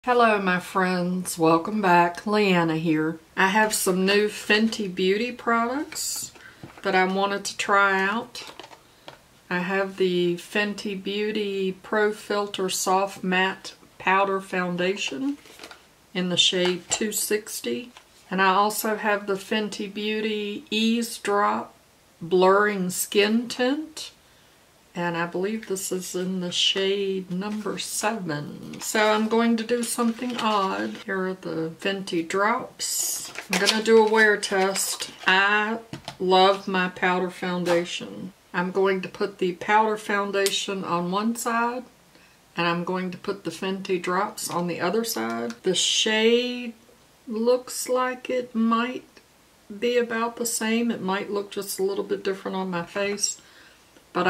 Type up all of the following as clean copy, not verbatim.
Hello my friends, welcome back. Leanna here. I have some new Fenty Beauty products that I wanted to try out. I have the Fenty Beauty Pro Filt'r Soft Matte Powder Foundation in the shade 260. And I also have the Fenty Beauty Ease Drop Blurring Skin Tint. And I believe this is in the shade number 7. So I'm going to do something odd. Here are the Fenty drops. I'm going to do a wear test. I love my powder foundation. I'm going to put the powder foundation on one side, and I'm going to put the Fenty drops on the other side. The shade looks like it might be about the same. It might look just a little bit different on my face, but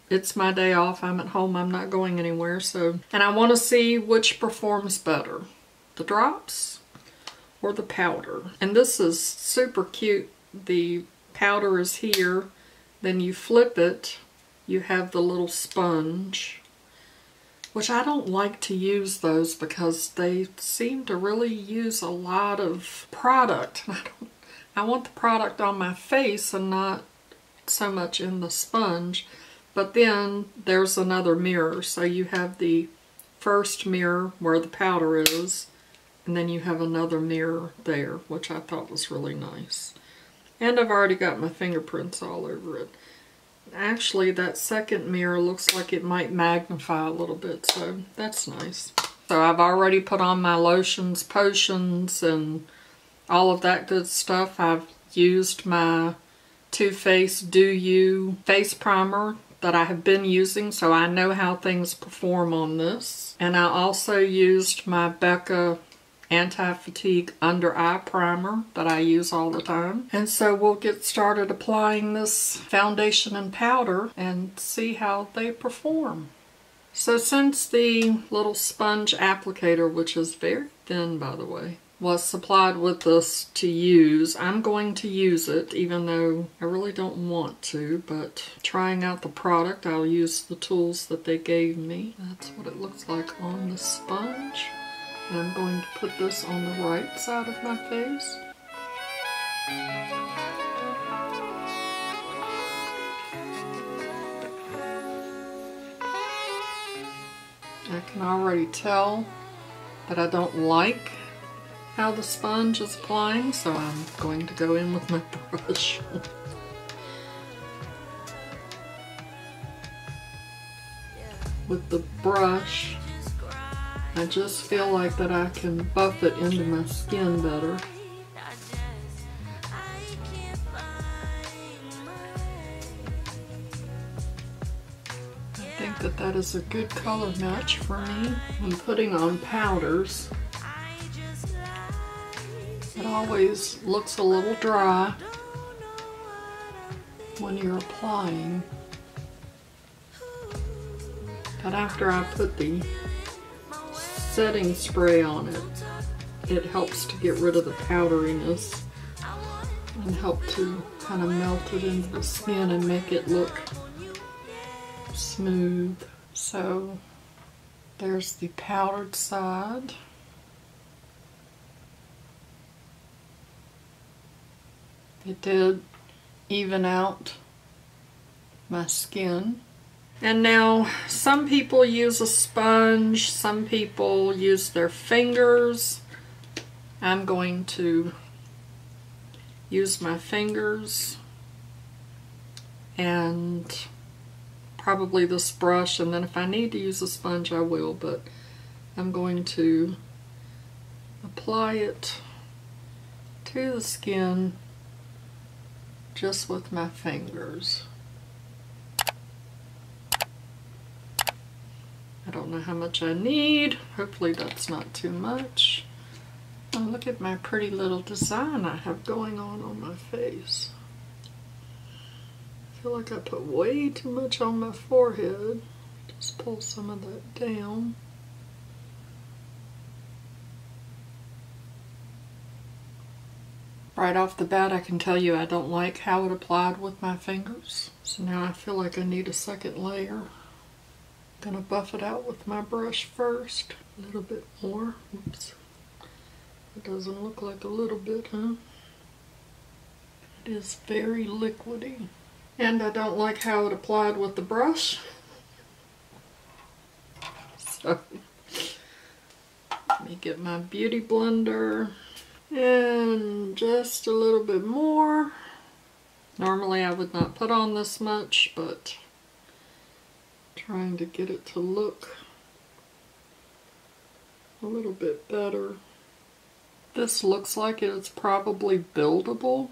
it's my day off. I'm at home. I'm not going anywhere. And I want to see which performs better, the drops or the powder. And this is super cute. The powder is here. Then you flip it. You have the little sponge, which I don't like to use those because they seem to really use a lot of product. I want the product on my face and not so much in the sponge. But then there's another mirror, so you have the first mirror where the powder is, and then you have another mirror there, which I thought was really nice. And I've already got my fingerprints all over it. Actually, that second mirror looks like it might magnify a little bit, so that's nice. So I've already put on my lotions, potions, and all of that good stuff. I've used my Too Faced Do You face primer that I have been using, so I know how things perform on this. And I also used my Becca Anti-Fatigue Under Eye Primer that I use all the time. And so we'll get started applying this foundation and powder and see how they perform. So since the little sponge applicator, which is very thin by the way, was supplied with this to use, I'm going to use it even though I really don't want to, but trying out the product, I'll use the tools that they gave me. That's what it looks like on the sponge. And I'm going to put this on the right side of my face. I can already tell that I don't like how the sponge is applying, so I'm going to go in with my brush. With the brush, I just feel like that I can buff it into my skin better. I think that that is a good color match for me. I'm putting on powders. It always looks a little dry when you're applying. But after I put the setting spray on it, it helps to get rid of the powderiness and help to kind of melt it into the skin and make it look smooth. So there's the powdered side. It did even out my skin. And now some people use a sponge, some people use their fingers. I'm going to use my fingers and probably this brush, and then if I need to use a sponge I will, but I'm going to apply it to the skin just with my fingers. I don't know how much I need. Hopefully that's not too much. Oh, look at my pretty little design I have going on my face. I feel like I put way too much on my forehead. Just pull some of that down. Right off the bat, I can tell you I don't like how it applied with my fingers. So now I feel like I need a second layer. Gonna buff it out with my brush first. A little bit more. Oops. It doesn't look like a little bit, huh? It is very liquidy. And I don't like how it applied with the brush. So, let me get my beauty blender. And just a little bit more. Normally I would not put on this much, but trying to get it to look a little bit better. This looks like it's probably buildable.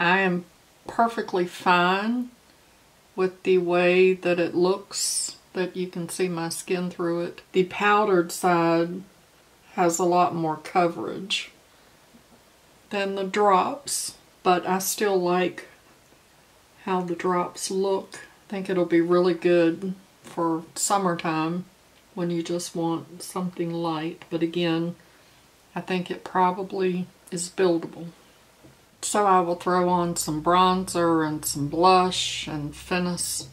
I am perfectly fine with the way that it looks, that you can see my skin through it. The powdered side has a lot more coverage than the drops, but I still like how the drops look. I think it'll be really good for summertime when you just want something light, but again, I think it probably is buildable. So I will throw on some bronzer and some blush and finish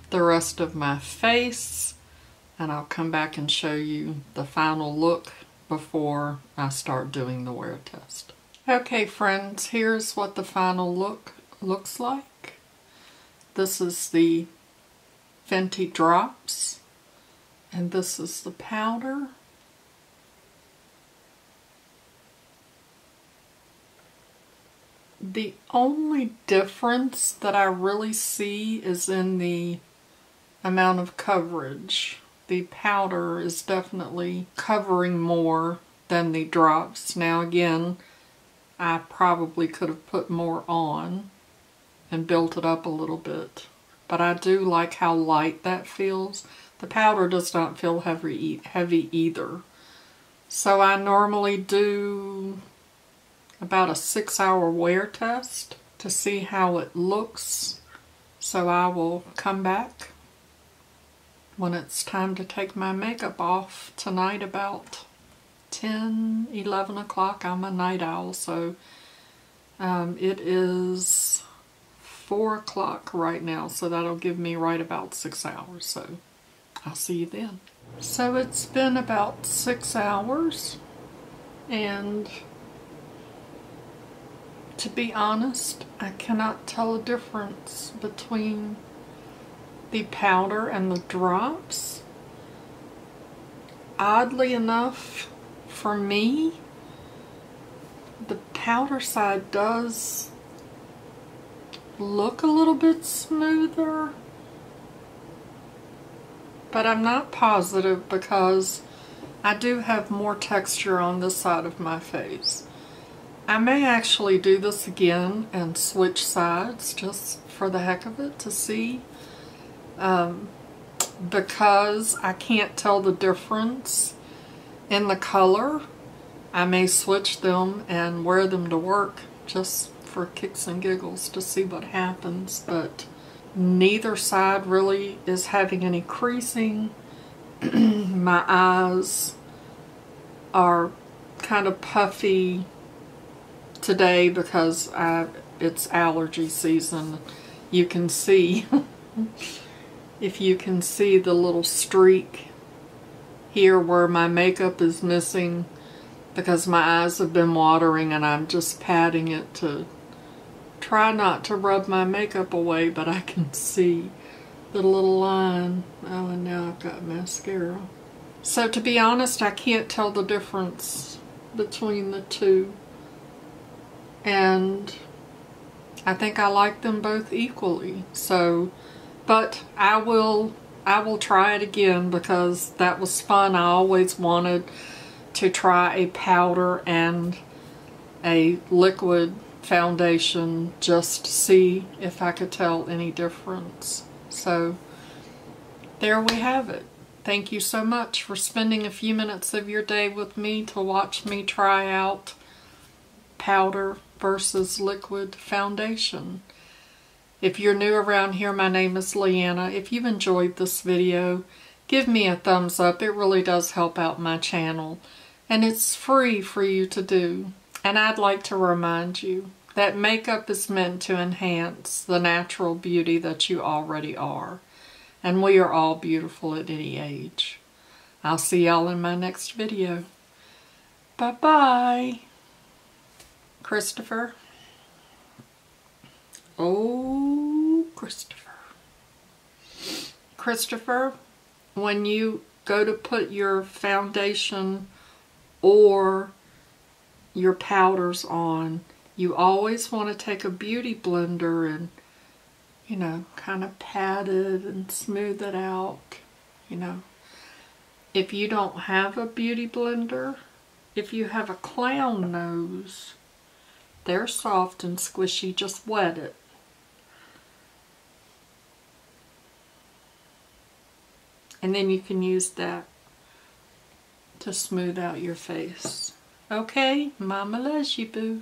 the rest of my face, and I'll come back and show you the final look before I start doing the wear test. Okay friends, here's what the final look looks like. This is the Fenty drops, and this is the powder. The only difference that I really see is in the amount of coverage. The powder is definitely covering more than the drops. Now again, I probably could have put more on and built it up a little bit, but I do like how light that feels. The powder does not feel heavy either. So I normally do about a 6-hour wear test to see how it looks. So I will come back when it's time to take my makeup off tonight about 10, 11 o'clock. I'm a night owl, so it is 4 o'clock right now, so that'll give me right about 6 hours. So I'll see you then. So it's been about 6 hours, and to be honest, I cannot tell a difference between the powder and the drops. Oddly enough, for me, the powder side does look a little bit smoother, but I'm not positive because I do have more texture on this side of my face. I may actually do this again and switch sides just for the heck of it to see, because I can't tell the difference in the color. I may switch them and wear them to work just for kicks and giggles to see what happens, but neither side really is having any creasing. My eyes are kind of puffy today because it's allergy season. You can see, if you can see the little streak here where my makeup is missing because my eyes have been watering, and I'm just patting it to try not to rub my makeup away, but I can see the little line. Oh, and now I've got mascara. So to be honest, I can't tell the difference between the two. And I think I like them both equally. So, but I will try it again because that was fun. I always wanted to try a powder and a liquid foundation just to see if I could tell any difference. So there we have it. Thank you so much for spending a few minutes of your day with me to watch me try out powder versus liquid foundation. If you're new around here, my name is Leanna. If you've enjoyed this video, give me a thumbs up. It really does help out my channel, and it's free for you to do. And I'd like to remind you, That makeup is meant to enhance the natural beauty that you already are. And we are all beautiful at any age. I'll see y'all in my next video. Bye-bye. Christopher. Oh, Christopher. Christopher, when you go to put your foundation or your powders on, you always want to take a beauty blender and, you know, kind of pat it and smooth it out, you know. If you don't have a beauty blender, if you have a clown nose, they're soft and squishy, just wet it. And then you can use that to smooth out your face. Okay, Mama loves you, boo.